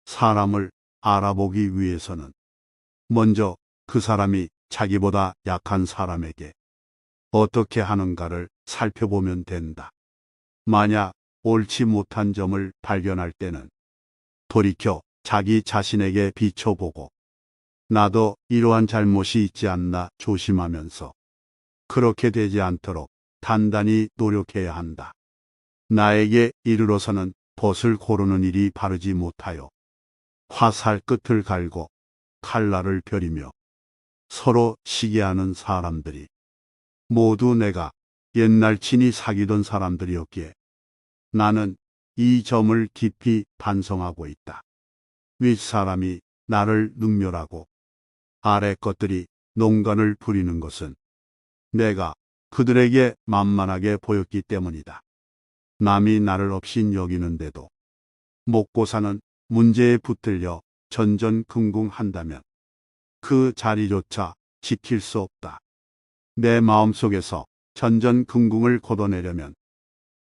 사람을 알아보기 위해서는 먼저 그 사람이 자기보다 약한 사람에게 어떻게 하는가를 살펴보면 된다. 만약 옳지 못한 점을 발견할 때는 돌이켜 자기 자신에게 비춰보고 나도 이러한 잘못이 있지 않나 조심하면서 그렇게 되지 않도록 단단히 노력해야 한다. 나에게 이르러서는 벗을 고르는 일이 바르지 못하여 화살 끝을 갈고 칼날을 벼리며 서로 시기하는 사람들이 모두 내가 옛날 친히 사귀던 사람들이었기에 나는 이 점을 깊이 반성하고 있다. 윗사람이 나를 능멸하고 아래 것들이 농간을 부리는 것은 내가 그들에게 만만하게 보였기 때문이다. 남이 나를 없인 여기는데도 먹고 사는 문제에 붙들려 전전긍긍한다면 그 자리조차 지킬 수 없다. 내 마음속에서 전전긍긍을 걷어내려면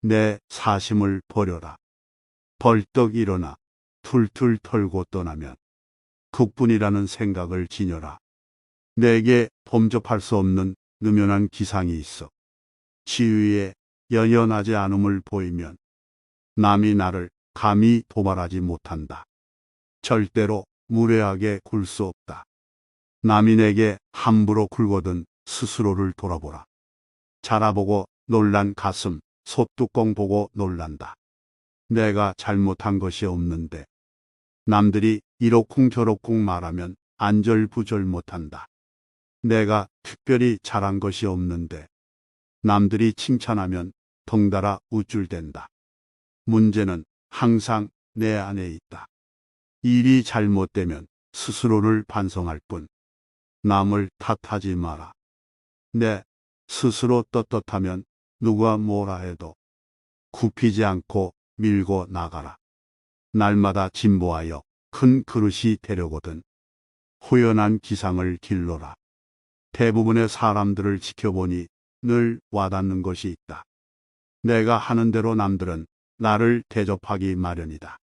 내 사심을 버려라. 벌떡 일어나 툴툴 털고 떠나면 그뿐이라는 생각을 지녀라. 내게 범접할 수 없는 느면한 기상이 있어 지위에 연연하지 않음을 보이면 남이 나를 감히 도발하지 못한다. 절대로 무례하게 굴 수 없다. 남이 내게 함부로 굴거든 스스로를 돌아보라. 자라보고 놀란 가슴, 소뚜껑 보고 놀란다. 내가 잘못한 것이 없는데 남들이 이러쿵저러쿵 말하면 안절부절 못한다. 내가 특별히 잘한 것이 없는데 남들이 칭찬하면 덩달아 우쭐댄다. 문제는 항상 내 안에 있다. 일이 잘못되면 스스로를 반성할 뿐 남을 탓하지 마라. 내 스스로 떳떳하면 누가 뭐라 해도 굽히지 않고 밀고 나가라. 날마다 진보하여 큰 그릇이 되려거든 후연한 기상을 길러라. 대부분의 사람들을 지켜보니 늘 와닿는 것이 있다. 내가 하는 대로 남들은 나를 대접하기 마련이다.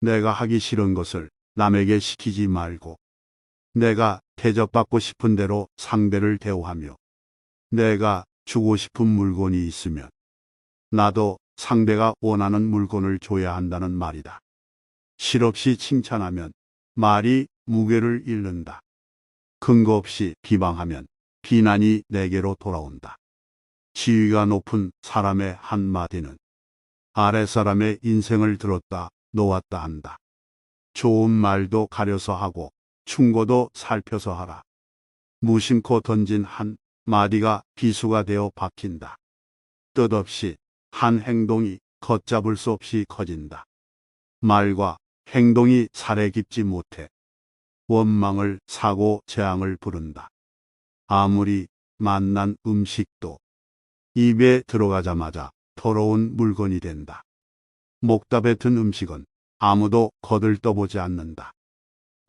내가 하기 싫은 것을 남에게 시키지 말고 내가 대접받고 싶은 대로 상대를 대우하며 내가 주고 싶은 물건이 있으면 나도 상대가 원하는 물건을 줘야 한다는 말이다. 실없이 칭찬하면 말이 무게를 잃는다. 근거 없이 비방하면 비난이 내게로 돌아온다. 지위가 높은 사람의 한마디는 아랫사람의 인생을 들었다 놓았다 한다. 좋은 말도 가려서 하고 충고도 살펴서 하라. 무심코 던진 한 마디가 비수가 되어 박힌다. 뜻없이 한 행동이 걷잡을 수 없이 커진다. 말과 행동이 살에 깊지 못해 원망을 사고 재앙을 부른다. 아무리 맛난 음식도 입에 들어가자마자 더러운 물건이 된다. 목답에 든 음식은 아무도 거들떠보지 않는다.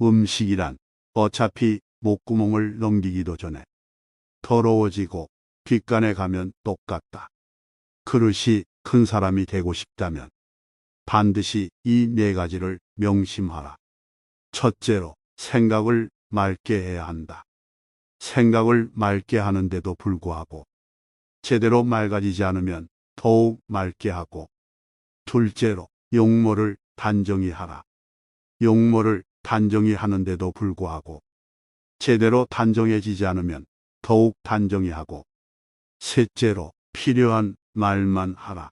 음식이란 어차피 목구멍을 넘기기도 전에 더러워지고 귓간에 가면 똑같다. 그릇이 큰 사람이 되고 싶다면 반드시 이 네 가지를 명심하라. 첫째로 생각을 맑게 해야 한다. 생각을 맑게 하는데도 불구하고 제대로 맑아지지 않으면 더욱 맑게 하고, 둘째로 용모를 단정히 하라. 용모를 단정히 하는데도 불구하고 제대로 단정해지지 않으면 더욱 단정히 하고, 셋째로 필요한 말만 하라.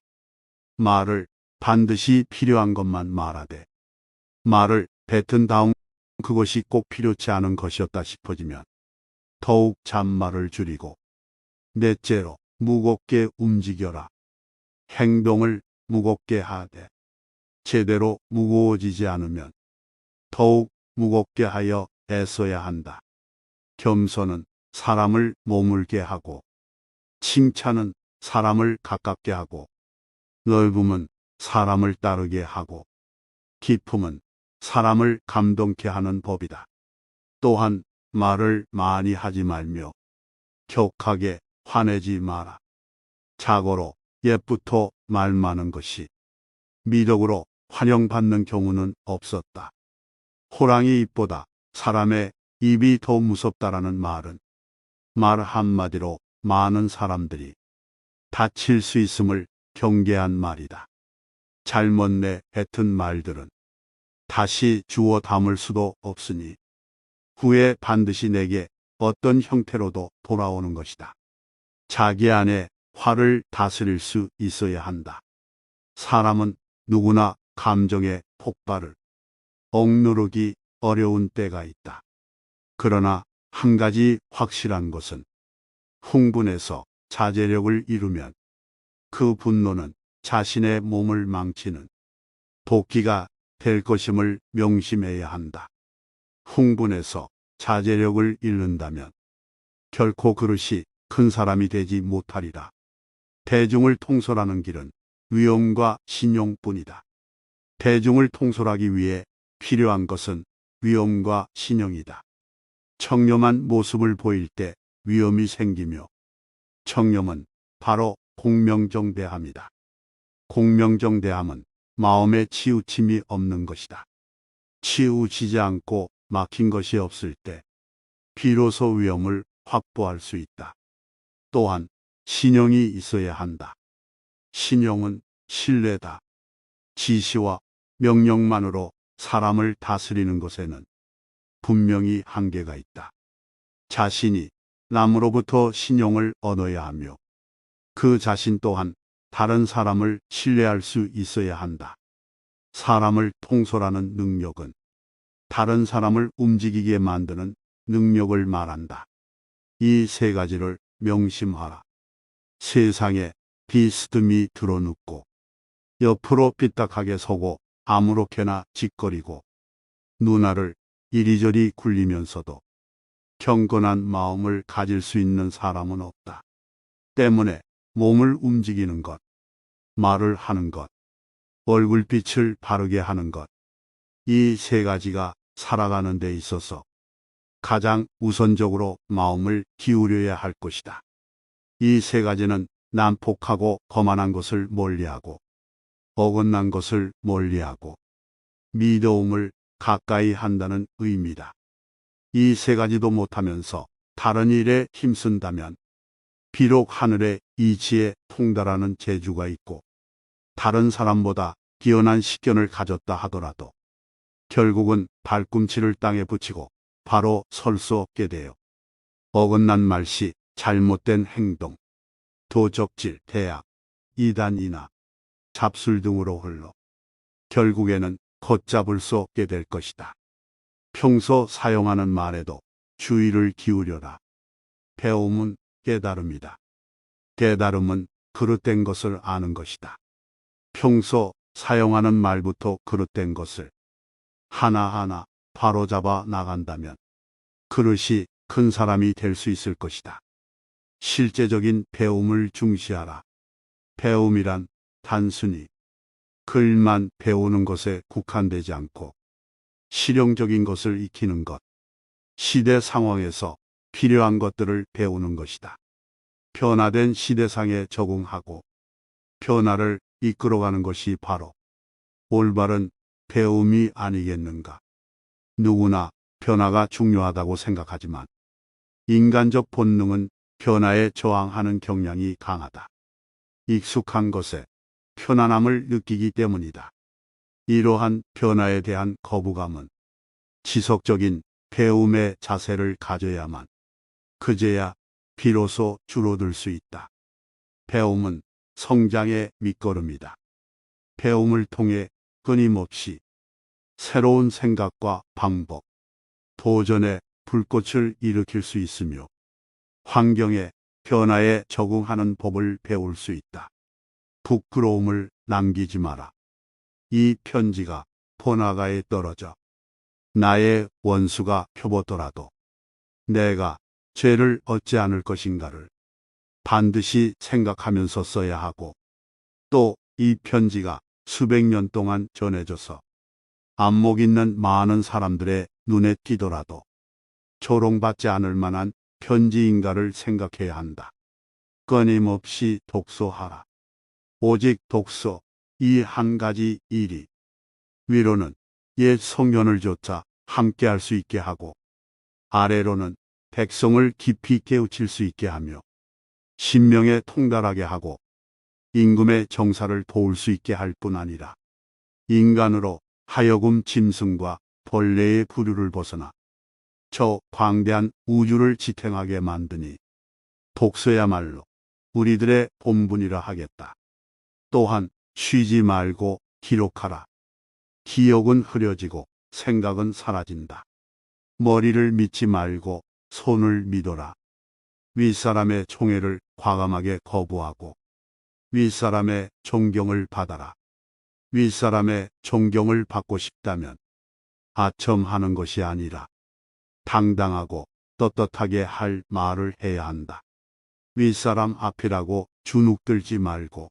말을 반드시 필요한 것만 말하되 말을 뱉은 다음 그것이 꼭 필요치 않은 것이었다 싶어지면 더욱 잔말을 줄이고, 넷째로 무겁게 움직여라. 행동을 무겁게 하되 제대로 무거워지지 않으면 더욱 무겁게 하여 애써야 한다. 겸손은 사람을 머물게 하고 칭찬은 사람을 가깝게 하고 넓음은 사람을 따르게 하고 기품은 사람을 감동케 하는 법이다. 또한 말을 많이 하지 말며 격하게 화내지 마라. 자고로 옛부터 말 많은 것이 미덕으로 환영받는 경우는 없었다. 호랑이 입보다 사람의 입이 더 무섭다라는 말은 말 한마디로 많은 사람들이 다칠 수 있음을 경계한 말이다. 잘못 내뱉은 말들은 다시 주워 담을 수도 없으니 후에 반드시 내게 어떤 형태로도 돌아오는 것이다. 자기 안에 화를 다스릴 수 있어야 한다. 사람은 누구나 감정의 폭발을 억누르기 어려운 때가 있다. 그러나 한 가지 확실한 것은 흥분해서 자제력을 잃으면 그 분노는 자신의 몸을 망치는 도끼가 될 것임을 명심해야 한다. 흥분해서 자제력을 잃는다면 결코 그릇이 큰 사람이 되지 못하리라. 대중을 통솔하는 길은 위엄과 신용뿐이다. 대중을 통솔하기 위해 필요한 것은 위엄과 신용이다. 청렴한 모습을 보일 때 위엄이 생기며 청렴은 바로 공명정대함이다. 공명정대함은 마음에 치우침이 없는 것이다. 치우치지 않고 막힌 것이 없을 때 비로소 위엄을 확보할 수 있다. 또한 신용이 있어야 한다. 신용은 신뢰다. 지시와 명령만으로 사람을 다스리는 것에는 분명히 한계가 있다. 자신이 남으로부터 신용을 얻어야 하며 그 자신 또한 다른 사람을 신뢰할 수 있어야 한다. 사람을 통솔하는 능력은 다른 사람을 움직이게 만드는 능력을 말한다. 이 세 가지를 명심하라. 세상에 비스듬히 드러눕고 옆으로 삐딱하게 서고 아무렇게나 짓거리고 눈알을 이리저리 굴리면서도 경건한 마음을 가질 수 있는 사람은 없다. 때문에 몸을 움직이는 것, 말을 하는 것, 얼굴빛을 바르게 하는 것, 이 세 가지가 살아가는 데 있어서 가장 우선적으로 마음을 기울여야 할 것이다. 이 세 가지는 난폭하고 거만한 것을 멀리하고 어긋난 것을 멀리하고 미더움을 가까이 한다는 의미다. 이 세 가지도 못하면서 다른 일에 힘쓴다면 비록 하늘의 이치에 통달하는 재주가 있고 다른 사람보다 뛰어난 식견을 가졌다 하더라도 결국은 발꿈치를 땅에 붙이고 바로 설 수 없게 되어 어긋난 말씨, 잘못된 행동, 도적질, 대악, 이단이나 잡술 등으로 흘러 결국에는 걷잡을 수 없게 될 것이다. 평소 사용하는 말에도 주의를 기울여라. 배움은 깨달음이다. 깨달음은 그릇된 것을 아는 것이다. 평소 사용하는 말부터 그릇된 것을 하나하나 바로잡아 나간다면 그릇이 큰 사람이 될 수 있을 것이다. 실제적인 배움을 중시하라. 배움이란 단순히 글만 배우는 것에 국한되지 않고 실용적인 것을 익히는 것, 시대 상황에서 필요한 것들을 배우는 것이다. 변화된 시대상에 적응하고 변화를 이끌어가는 것이 바로 올바른 배움이 아니겠는가. 누구나 변화가 중요하다고 생각하지만 인간적 본능은 변화에 저항하는 경향이 강하다. 익숙한 것에 편안함을 느끼기 때문이다. 이러한 변화에 대한 거부감은 지속적인 배움의 자세를 가져야만 그제야 비로소 줄어들 수 있다. 배움은 성장의 밑거름이다. 배움을 통해 끊임없이 새로운 생각과 방법, 도전의 불꽃을 일으킬 수 있으며 환경의 변화에 적응하는 법을 배울 수 있다. 부끄러움을 남기지 마라. 이 편지가 번화가에 떨어져 나의 원수가 표보더라도 내가 죄를 얻지 않을 것인가를 반드시 생각하면서 써야 하고 또 이 편지가 수백 년 동안 전해져서 안목 있는 많은 사람들의 눈에 띄더라도 조롱받지 않을 만한 편지인가를 생각해야 한다. 끊임없이 독서하라. 오직 독서 이 한 가지 일이 위로는 옛 성현을 조차 함께할 수 있게 하고 아래로는 백성을 깊이 깨우칠 수 있게 하며 신명에 통달하게 하고 임금의 정사를 도울 수 있게 할 뿐 아니라 인간으로 하여금 짐승과 벌레의 부류를 벗어나 저 광대한 우주를 지탱하게 만드니 독서야말로 우리들의 본분이라 하겠다. 또한 쉬지 말고 기록하라. 기억은 흐려지고 생각은 사라진다. 머리를 믿지 말고 손을 믿어라. 윗사람의 총애를 과감하게 거부하고 윗사람의 존경을 받아라. 윗사람의 존경을 받고 싶다면 아첨하는 것이 아니라 당당하고 떳떳하게 할 말을 해야 한다. 윗사람 앞이라고 주눅들지 말고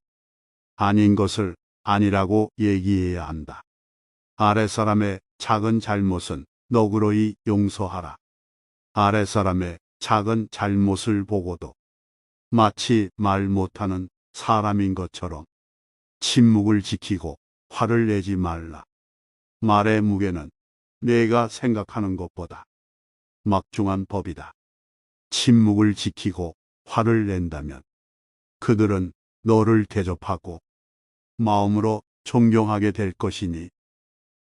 아닌 것을 아니라고 얘기해야 한다. 아랫사람의 작은 잘못은 너그러이 용서하라. 아랫사람의 작은 잘못을 보고도 마치 말 못하는 사람인 것처럼 침묵을 지키고 화를 내지 말라. 말의 무게는 내가 생각하는 것보다 막중한 법이다. 침묵을 지키고 화를 낸다면 그들은 너를 대접하고 마음으로 존경하게 될 것이니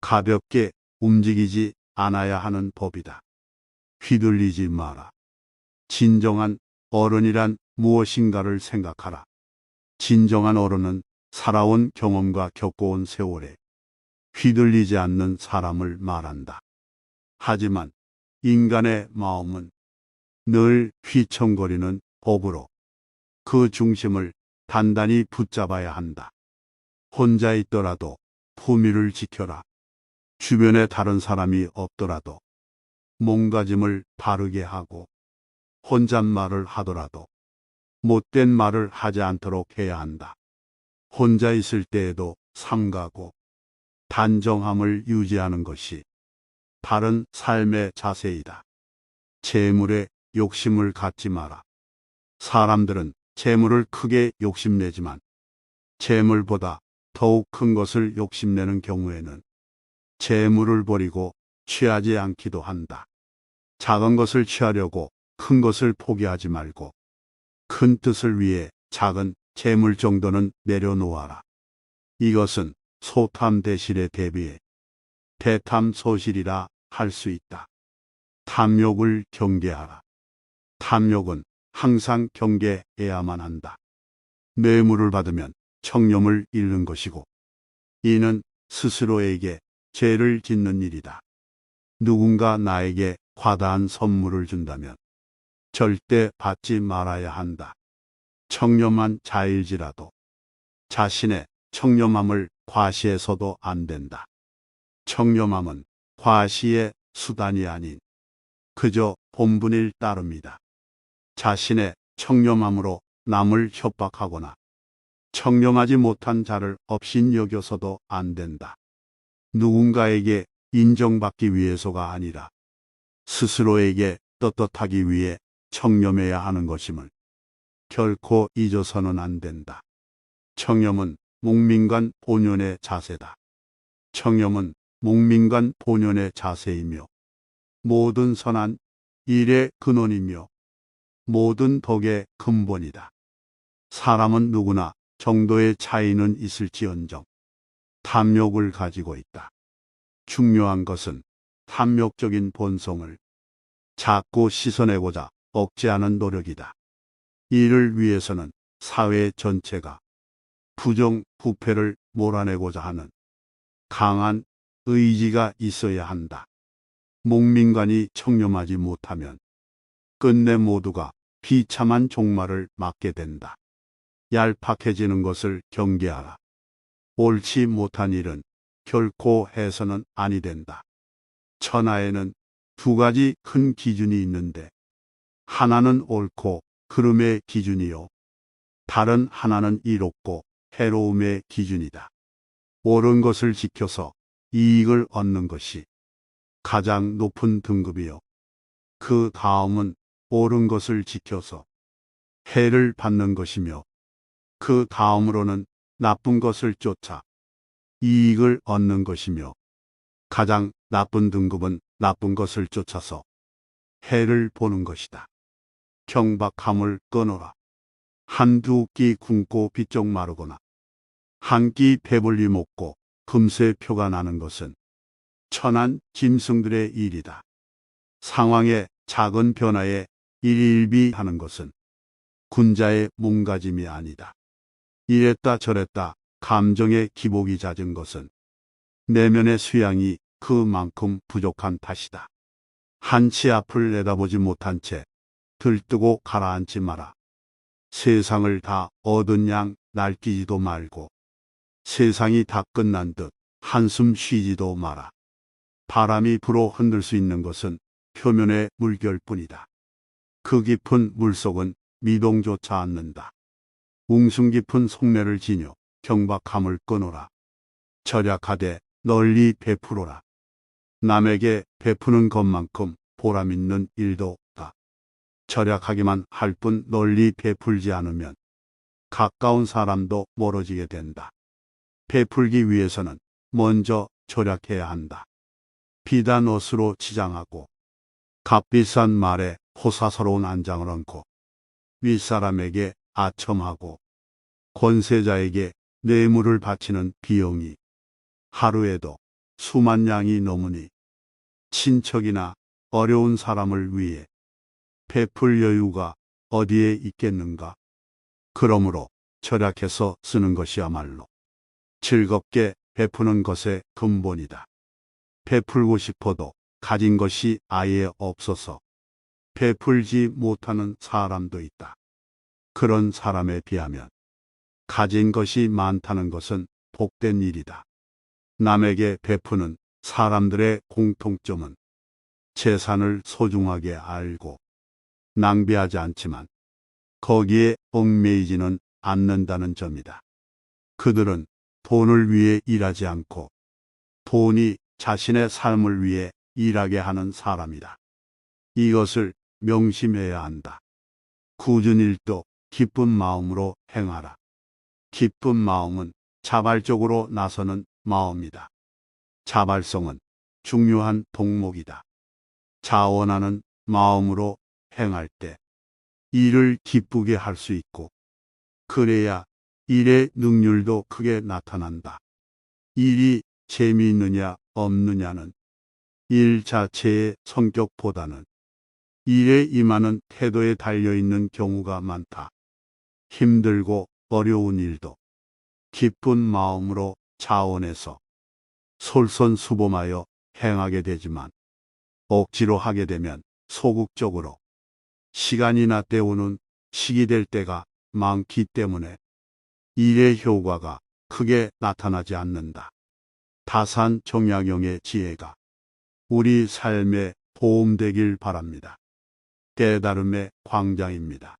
가볍게 움직이지 않아야 하는 법이다. 휘둘리지 마라. 진정한 어른이란 무엇인가를 생각하라. 진정한 어른은 살아온 경험과 겪어온 세월에 휘둘리지 않는 사람을 말한다. 하지만 인간의 마음은 늘 휘청거리는 법으로 그 중심을 단단히 붙잡아야 한다. 혼자 있더라도 품위를 지켜라. 주변에 다른 사람이 없더라도 몸가짐을 바르게 하고 혼잣말을 하더라도 못된 말을 하지 않도록 해야 한다. 혼자 있을 때에도 삼가고 단정함을 유지하는 것이 바른 삶의 자세이다. 재물에 욕심을 갖지 마라. 사람들은 재물을 크게 욕심내지만 재물보다 더욱 큰 것을 욕심내는 경우에는 재물을 버리고 취하지 않기도 한다. 작은 것을 취하려고 큰 것을 포기하지 말고 큰 뜻을 위해 작은 재물 정도는 내려놓아라. 이것은 소탐 대실에 대비해 대탐소실이라 할 수 있다. 탐욕을 경계하라. 탐욕은 항상 경계해야만 한다. 뇌물을 받으면 청렴을 잃는 것이고 이는 스스로에게 죄를 짓는 일이다. 누군가 나에게 과다한 선물을 준다면 절대 받지 말아야 한다. 청렴한 자일지라도 자신의 청렴함을 과시해서도 안 된다. 청렴함은 과시의 수단이 아닌 그저 본분일 따름이다. 자신의 청렴함으로 남을 협박하거나 청렴하지 못한 자를 업신여겨서도 안 된다. 누군가에게 인정받기 위해서가 아니라 스스로에게 떳떳하기 위해 청렴해야 하는 것임을 결코 잊어서는 안 된다. 청렴은 목민관 본연의 자세다. 청렴은 목민관 본연의 자세이며 모든 선한 일의 근원이며 모든 덕의 근본이다. 사람은 누구나 정도의 차이는 있을지언정 탐욕을 가지고 있다. 중요한 것은 탐욕적인 본성을 자꾸 씻어내고자 억제하는 노력이다. 이를 위해서는 사회 전체가 부정부패를 몰아내고자 하는 강한 의지가 있어야 한다. 목민관이 청렴하지 못하면 끝내 모두가 비참한 종말을 맞게 된다. 얄팍해지는 것을 경계하라. 옳지 못한 일은 결코 해서는 아니 된다. 천하에는 두 가지 큰 기준이 있는데 하나는 옳고 그름의 기준이요. 다른 하나는 이롭고 해로움의 기준이다. 옳은 것을 지켜서 이익을 얻는 것이 가장 높은 등급이요. 그 다음은 옳은 것을 지켜서 해를 받는 것이며 그 다음으로는 나쁜 것을 쫓아 이익을 얻는 것이며 가장 나쁜 등급은 나쁜 것을 쫓아서 해를 보는 것이다. 경박함을 끊어라. 한두 끼 굶고 비쩍 마르거나 한 끼 배불리 먹고 금세 표가 나는 것은 천한 짐승들의 일이다. 상황의 작은 변화에 일일비하는 것은 군자의 몸가짐이 아니다. 이랬다 저랬다 감정의 기복이 잦은 것은 내면의 수양이 그만큼 부족한 탓이다. 한치 앞을 내다보지 못한 채 들뜨고 가라앉지 마라. 세상을 다 얻은 양 날뛰지도 말고 세상이 다 끝난 듯 한숨 쉬지도 마라. 바람이 불어 흔들 수 있는 것은 표면의 물결뿐이다. 그 깊은 물속은 미동조차 않는다. 웅숭 깊은 속내를 지녀 경박함을 끊어라. 절약하되 널리 베풀어라. 남에게 베푸는 것만큼 보람 있는 일도 없다. 절약하기만 할 뿐 널리 베풀지 않으면 가까운 사람도 멀어지게 된다. 베풀기 위해서는 먼저 절약해야 한다. 비단 옷으로 치장하고 값비싼 말에 호사스러운 안장을 얹고 윗사람에게 아첨하고 권세자에게 뇌물을 바치는 비용이 하루에도 수만 양이 넘으니 친척이나 어려운 사람을 위해 베풀 여유가 어디에 있겠는가. 그러므로 절약해서 쓰는 것이야말로 즐겁게 베푸는 것의 근본이다. 베풀고 싶어도 가진 것이 아예 없어서 베풀지 못하는 사람도 있다. 그런 사람에 비하면 가진 것이 많다는 것은 복된 일이다. 남에게 베푸는 사람들의 공통점은 재산을 소중하게 알고 낭비하지 않지만 거기에 얽매이지는 않는다는 점이다. 그들은 돈을 위해 일하지 않고 돈이 자신의 삶을 위해 일하게 하는 사람이다. 이것을 명심해야 한다. 굳은 일도 기쁜 마음으로 행하라. 기쁜 마음은 자발적으로 나서는 마음이다. 자발성은 중요한 덕목이다. 자원하는 마음으로 행할 때 일을 기쁘게 할 수 있고 그래야 일의 능률도 크게 나타난다. 일이 재미있느냐 없느냐는 일 자체의 성격보다는 일에 임하는 태도에 달려있는 경우가 많다. 힘들고 어려운 일도 기쁜 마음으로 자원해서 솔선수범하여 행하게 되지만 억지로 하게 되면 소극적으로 시간이나 때우는 시기 될 때가 많기 때문에 일의 효과가 크게 나타나지 않는다. 다산 정약용의 지혜가 우리 삶에 도움되길 바랍니다. 깨달음의 광장입니다.